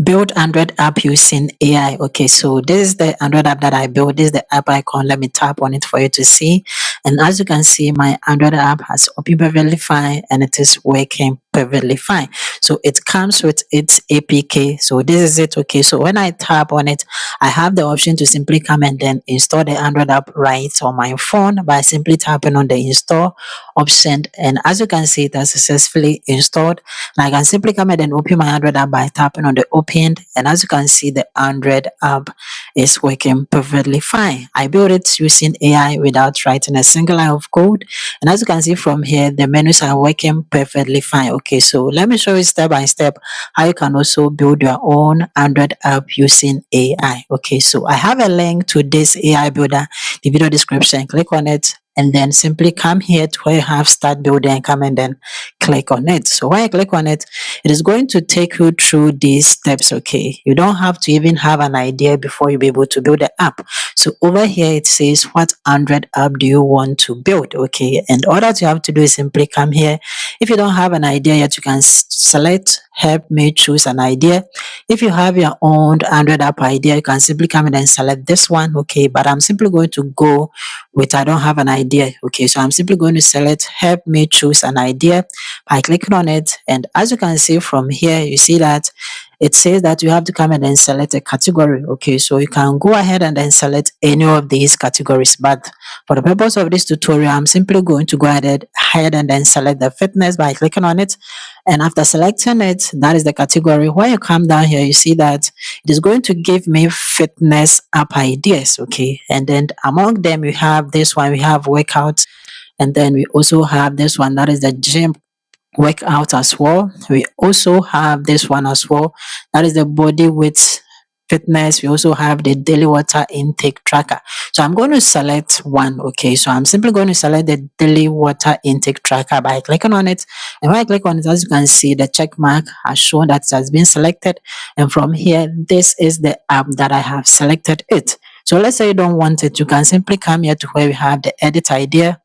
build Android app using AI. Okay, so this is the Android app that I built. This is the app icon. Let me tap on it for you to see. And as you can see, my Android app has opened perfectly fine and it is working perfectly fine. So it comes with its APK. So this is it. Okay, so when I tap on it, I have the option to simply come and then install the Android app right on my phone by simply tapping on the install option. And as you can see, it has successfully installed. And I can simply come ahead and open my Android app by tapping on the opened. And as you can see, the Android app is working perfectly fine. I built it using AI without writing a single line of code. And as you can see from here, the menus are working perfectly fine. Okay, so let me show you step by step how you can also build your own Android app using AI. Okay, so I have a link to this AI builder, the video description. Click on it and then simply come here to where you have start building and come and then click on it. So when I click on it, it is going to take you through these steps. Okay, you don't have to even have an idea before you be able to build the app. So over here it says what Android app do you want to build. Okay, and all that you have to do is simply come here. If you don't have an idea yet, you can select help me choose an idea. If you have your own Android app idea, you can simply come in and select this one. Okay, but I'm simply going to go with I don't have an idea. Okay, so I'm simply going to select help me choose an idea by clicking on it. And as you can see from here, you see that it says that you have to come and then select a category. Okay, so you can go ahead and then select any of these categories. But for the purpose of this tutorial, I'm simply going to go ahead and then select the fitness by clicking on it. And after selecting it, that is the category. When you come down here, you see that it is going to give me fitness app ideas. Okay, and then among them, we have this one, we have workouts, and then we also have this one that is the gym workout as well. We also have this one as well. That is the body weight fitness. We also have the daily water intake tracker. So I'm going to select one. Okay, so I'm simply going to select the daily water intake tracker by clicking on it. And when I click on it, as you can see, the check mark has shown that it has been selected. And from here, this is the app that I have selected it. So let's say you don't want it, you can simply come here to where we have the edit idea.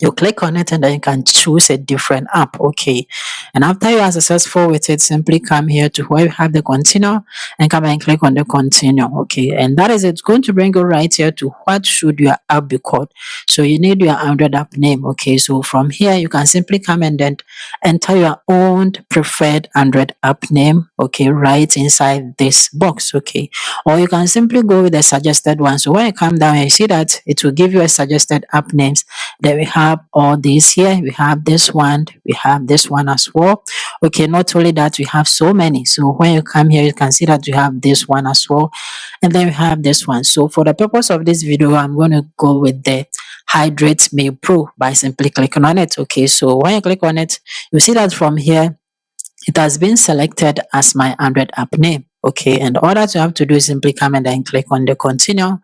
You click on it and then you can choose a different app. Okay, and after you are successful with it, simply come here to where you have the continue and come and click on the continue. Okay, and that is it's going to bring you right here to what should your app be called. So you need your Android app name. Okay, so from here you can simply come and then enter your own preferred Android app name. Okay, right inside this box. Okay, or you can simply go with the suggested one. So when you come down, you see that it will give you a suggested app names. Then we have all these here. We have this one. We have this one as well. Okay, not only that, we have so many. So when you come here, you can see that we have this one as well. And then we have this one. So for the purpose of this video, I'm going to go with the Hydrate Me Pro by simply clicking on it. Okay, so when you click on it, you see that from here, it has been selected as my Android app name. Okay, and all that you have to do is simply come and then click on the continue,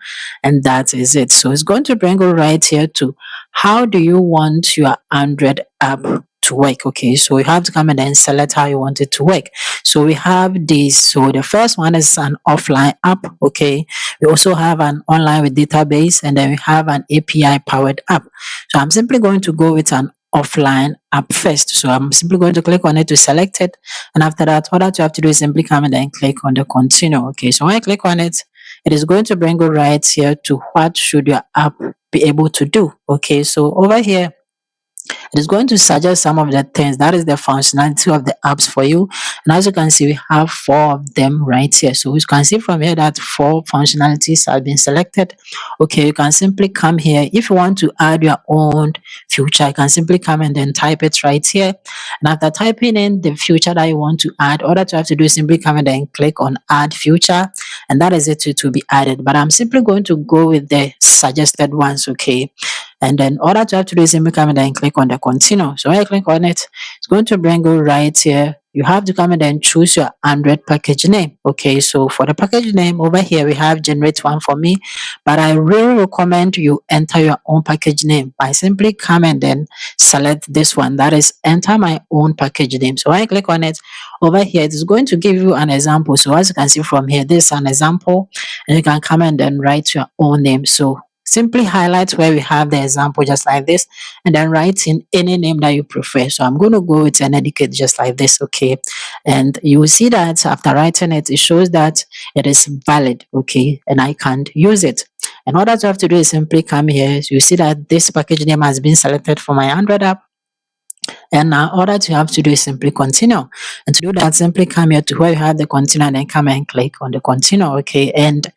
and that is it. So it's going to bring you right here to how do you want your Android app to work. Okay, so you have to come and then select how you want it to work. So we have this. So the first one is an offline app. Okay, we also have an online with database, and then we have an API powered app. So I'm simply going to go with an offline app first. So I'm simply going to click on it to select it. And after that, all that you have to do is simply come and then click on the continue. Okay, so when I click on it, it is going to bring you right here to what should your app be able to do. Okay, so over here, it is going to suggest some of the things that is the functionality of the apps for you. And as you can see, we have 4 of them right here. So you can see from here that 4 functionalities have been selected. Okay, you can simply come here. If you want to add your own feature, you can simply come and then type it right here. And after typing in the feature that you want to add, all that you have to do is simply come and then click on add feature, and that is it to be added. But I'm simply going to go with the suggested ones. Okay, and then all that you have to do is simply come and then click on the continue. So when I click on it, it's going to bring you right here. You have to come and then choose your Android package name. Okay, so for the package name over here, we have generate one for me, but I really recommend you enter your own package name by simply come and then select this one. That is enter my own package name. So when I click on it over here, it is going to give you an example. So as you can see from here, this is an example, and you can come and then write your own name. So simply highlight where we have the example just like this, and then write in any name that you prefer. So I'm going to go with an educate just like this, okay? And you will see that after writing it, it shows that it is valid, okay? And I can't use it. And all that you have to do is simply come here. You see that this package name has been selected for my Android app. And now all that you have to do is simply continue. And to do that, simply come here to where you have the continue and then come and click on the continue, okay? And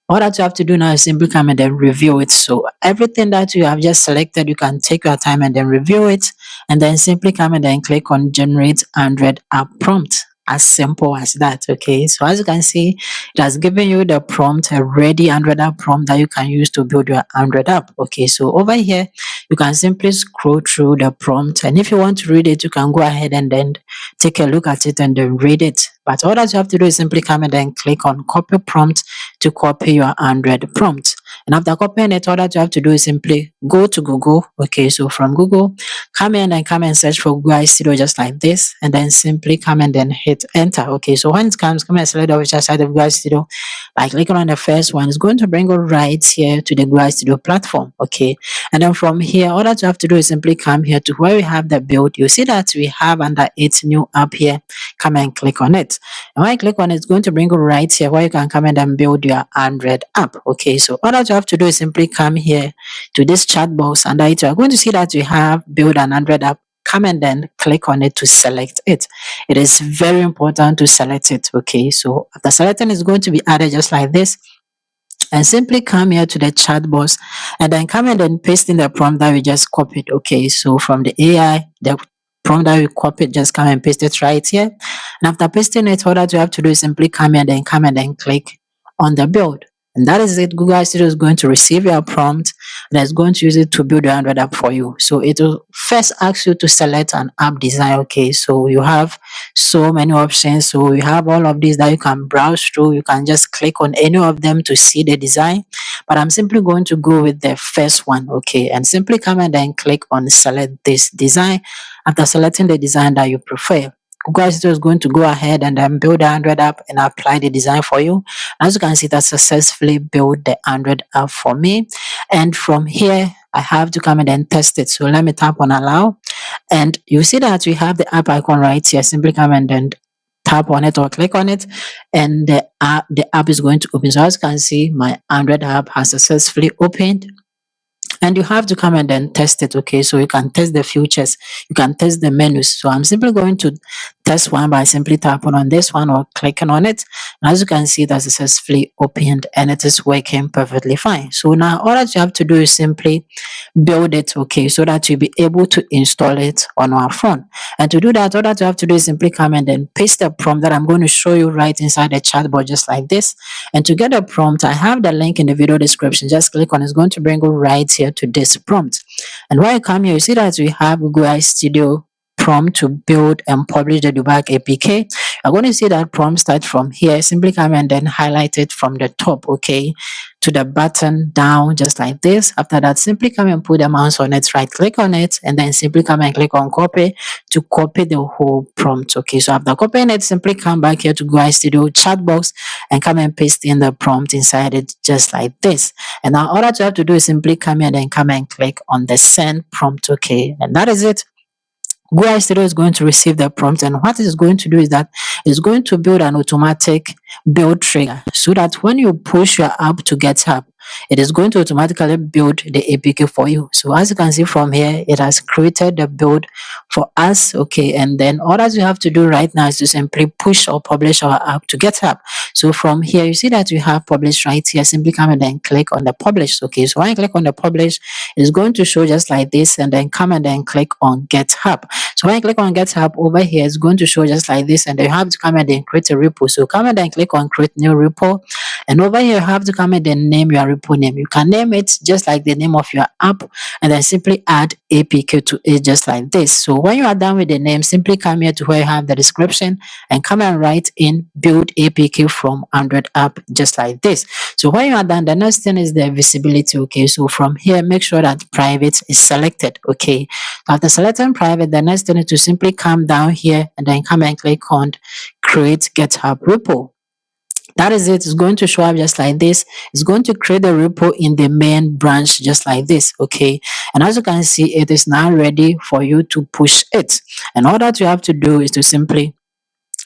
all that you have to do now is simply come and then review it. So everything that you have just selected, you can take your time and then review it, and then simply come and then click on generate Android app prompt. As simple as that. Okay, so as you can see, it has given you the prompt, a ready Android app prompt that you can use to build your Android app. Okay, so over here you can simply scroll through the prompt, and if you want to read it, you can go ahead and then take a look at it and then read it. But all that you have to do is simply come and then click on copy prompt to copy your Android prompt. And after copying it, all that you have to do is simply go to Google. Okay, so from Google, come in and come and search for Google AI Studio just like this, and then simply come and then hit enter. Okay, so when it comes, come and select the official site of Google AI Studio by clicking on the first one. It's going to bring you right here to the Google AI Studio platform. Okay, and then from here, all that you have to do is simply come here to where we have the build. You see that we have under it new app here. Come and click on it. And when I click on it, it's going to bring you right here where you can come in and build your Android app. Okay, so all that you have to do is simply come here to this chat box, and you are going to see that you have build an Android app. Come and then click on it to select it. It is very important to select it. Okay, so after selecting, it's going to be added just like this. And simply come here to the chat box and then come and then paste in the prompt that we just copied. Okay, so from the AI, the prompt that we copied, just come and paste it right here. And after pasting it, all that you have to do is simply come here and then click on the build. And that is it. Google AI Studio is going to receive your prompt and it's going to use it to build your Android app for you. So it will first ask you to select an app design. Okay, so you have so many options. So you have all of these that you can browse through. You can just click on any of them to see the design. But I'm simply going to go with the first one. Okay, and simply come and then click on select this design. After selecting the design that you prefer, Google AI Studio is going to go ahead and then build the Android app and apply the design for you. As you can see, that successfully built the Android app for me. And from here, I have to come and then test it. So let me tap on allow. And you see that we have the app icon right here. Simply come and then tap on it or click on it, and the app is going to open. So as you can see, my Android app has successfully opened. And you have to come and then test it. Okay, so you can test the features, you can test the menus. So I'm simply going to test one by simply tapping on this one or clicking on it. And as you can see, that successfully opened and it is working perfectly fine. So now all that you have to do is simply build it, okay, so that you'll be able to install it on our phone. And to do that, all that you have to do is simply come and then paste the prompt that I'm going to show you right inside the chat box just like this. And to get the prompt, I have the link in the video description. Just click on it. It's going to bring you right here to this prompt. And when you come here, you see that we have Google AI Studio prompt to build and publish the Debug APK. You're going to see that prompt start from here. Simply come and then highlight it from the top, okay, to the button down just like this. After that, simply come and put the mouse on it, right click on it, and then simply come and click on copy to copy the whole prompt. Okay, so after copying it, simply come back here to Google AI Studio chat box and come and paste in the prompt inside it just like this. And now all that you have to do is simply come here and come and click on the send prompt. Okay, and that is it. Google AI Studio is going to receive the prompt, and what it is going to do is that it's going to build an automatic build trigger so that when you push your app to GitHub, it is going to automatically build the APK for you. So as you can see from here, it has created the build for us. Okay, and then all that you have to do right now is to simply push or publish our app to GitHub. So from here, you see that we have published right here. Simply come and then click on the publish. Okay, so when I click on the publish, it is going to show just like this, and then come and then click on GitHub. So when I click on GitHub over here, it's going to show just like this, and then you have to come and then create a repo. So come and then click on create new repo, and over here you have to come and then name your repo name. You can name it just like the name of your app, and then simply add APK to it just like this. So when you are done with the name, simply come here to where you have the description and come and write in build APK from Android app just like this. So when you are done, the next thing is the visibility. Okay, so from here, make sure that private is selected. Okay, after selecting private, the next thing is to simply come down here and then come and click on create GitHub repo. That is it. It's going to show up just like this. It's going to create the repo in the main branch just like this. Okay. And as you can see, it is now ready for you to push it. And all that you have to do is to simply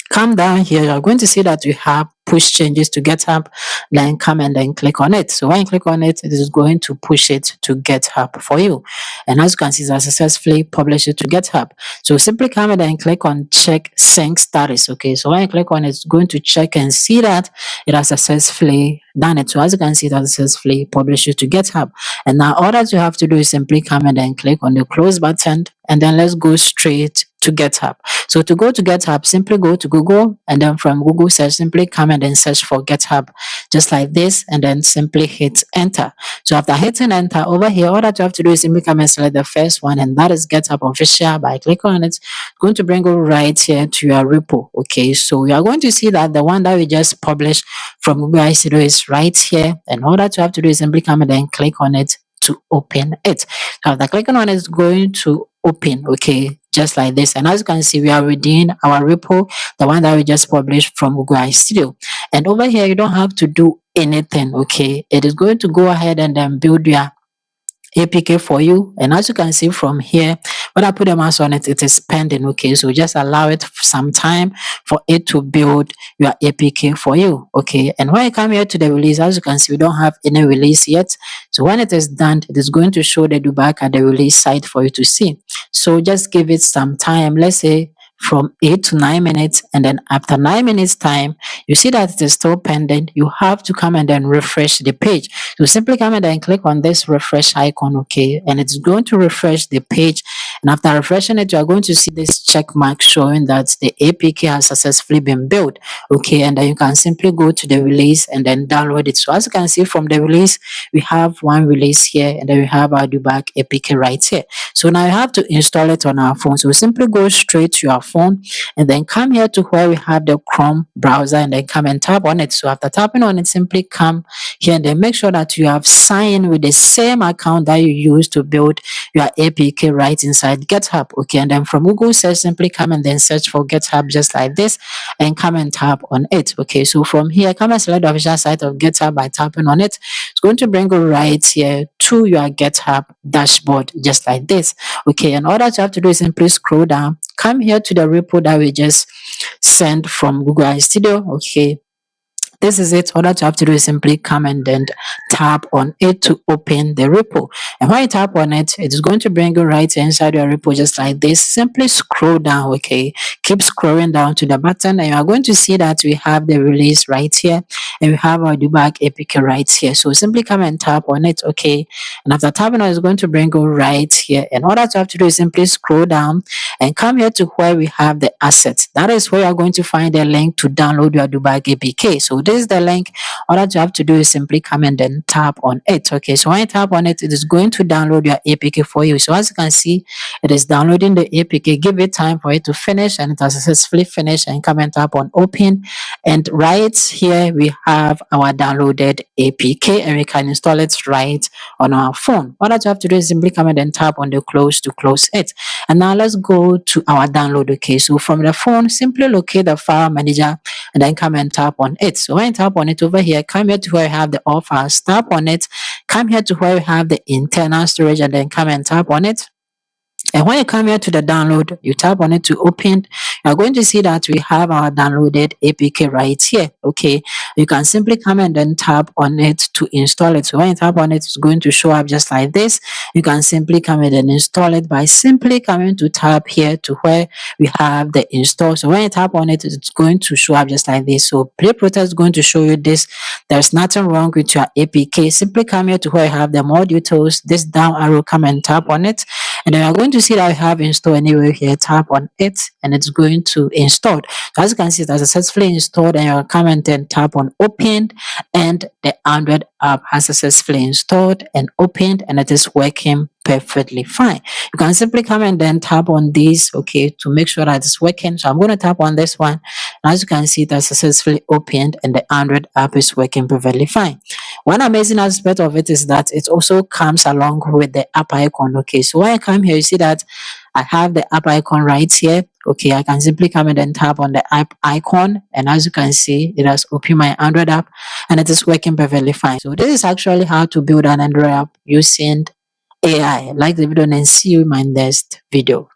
come down here. You're going to see that you have push changes to GitHub. Then come and then click on it. So when you click on it, it is going to push it to GitHub for you. And as you can see, it has successfully published it to GitHub. So simply come and then click on check sync status. Okay. So when you click on it, it's going to check and see that it has successfully done it. So as you can see, it has successfully published it to GitHub. And now all that you have to do is simply come and then click on the close button. And then let's go straight to GitHub. So to go to GitHub, simply go to Google, and then from Google search, simply come and then search for GitHub just like this, and then simply hit enter. So after hitting enter over here, all that you have to do is simply come and select the first one, and that is GitHub official. By clicking on it, it's going to bring you right here to your repo. Okay, so you are going to see that the one that we just published from Google I Studio is right here, and all that you have to do is simply come and then click on it to open it. So after clicking on it, it's going to open, okay, just like this. And as you can see, we are within our repo, the one that we just published from Google I Studio. And over here, you don't have to do anything, okay. It is going to go ahead and then build your APK for you. And as you can see from here, when I put a mouse on it, it is pending. Okay, so just allow it some time for it to build your APK for you. Okay, and when you come here to the release, as you can see, we don't have any release yet. So when it is done, it is going to show the back at the release site for you to see. So just give it some time. Let's say from 8 to 9 minutes, and then after 9 minutes time, you see that it is still pending. You have to come and then refresh the page. So simply come and then click on this refresh icon, okay, and it's going to refresh the page. And after refreshing it, you are going to see this check mark showing that the APK has successfully been built, okay, and then you can simply go to the release and then download it. So as you can see from the release, we have one release here, and then we have our Dubak APK right here. So now you have to install it on our phone. So simply go straight to your phone, and then come here to where we have the Chrome browser, and then come and tap on it. So after tapping on it, simply come here and then make sure that you have signed with the same account that you used to build your APK right inside GitHub. Okay, and then from Google search, simply come and then search for GitHub just like this, and come and tap on it. Okay, so from here, come and select the official site of GitHub by tapping on it. It's going to bring you right here to your GitHub dashboard just like this. Okay, and all that you have to do is simply scroll down, come here to the repo that we just sent from Google I Studio. Okay, this is it. All that you have to do is simply come and then tap on it to open the repo. And when you tap on it, it is going to bring you right inside your repo just like this. Simply scroll down, okay? Keep scrolling down to the button, and you are going to see that we have the release right here, and we have our Dubak APK right here. So simply come and tap on it, okay? And after tapping on it, it's going to bring you right here. And all that you have to do is simply scroll down and come here to where we have the assets. That is where you are going to find the link to download your Dubak APK. So this is the link. All that you have to do is simply come and then tap on it. Okay, so when you tap on it, it is going to download your APK for you. So as you can see, it is downloading the APK. Give it time for it to finish, and it has successfully finished. And come and tap on open. And right here, we have our downloaded APK, and we can install it right on our phone. All that you have to do is simply come and then tap on the close to close it. And now let's go to our download. Okay, so from the phone, simply locate the file manager, and then come and tap on it. So when you tap on it over here, come here to where you have the all files, tap on it, come here to where you have the internal storage, and then come and tap on it. And when you come here to the download, you tap on it to open. You're going to see that we have our downloaded APK right here. Okay, you can simply come and then tap on it to install it. So when you tap on it, it's going to show up just like this. You can simply come in and install it by simply coming to tap here to where we have the install. So when you tap on it, it's going to show up just like this. So Play Protect is going to show you this. There's nothing wrong with your APK. Simply come here to where you have the more details. This down arrow, come and tap on it. And then you're going to see that I have installed anywhere here. Tap on it, and it's going to install. So as you can see, it has successfully installed, and you'll come and then tap on open, and the Android app has successfully installed and opened, and it is working perfectly fine. You can simply come and then tap on this, okay, to make sure that it's working. So I'm going to tap on this one. And as you can see, it has successfully opened, and the Android app is working perfectly fine. One amazing aspect of it is that it also comes along with the app icon. Okay, so when I come here, you see that I have the app icon right here. Okay, I can simply come in and tap on the app icon, and as you can see, it has opened my Android app and it is working perfectly fine. So this is actually how to build an Android app using AI. Like the video and see you in my next video.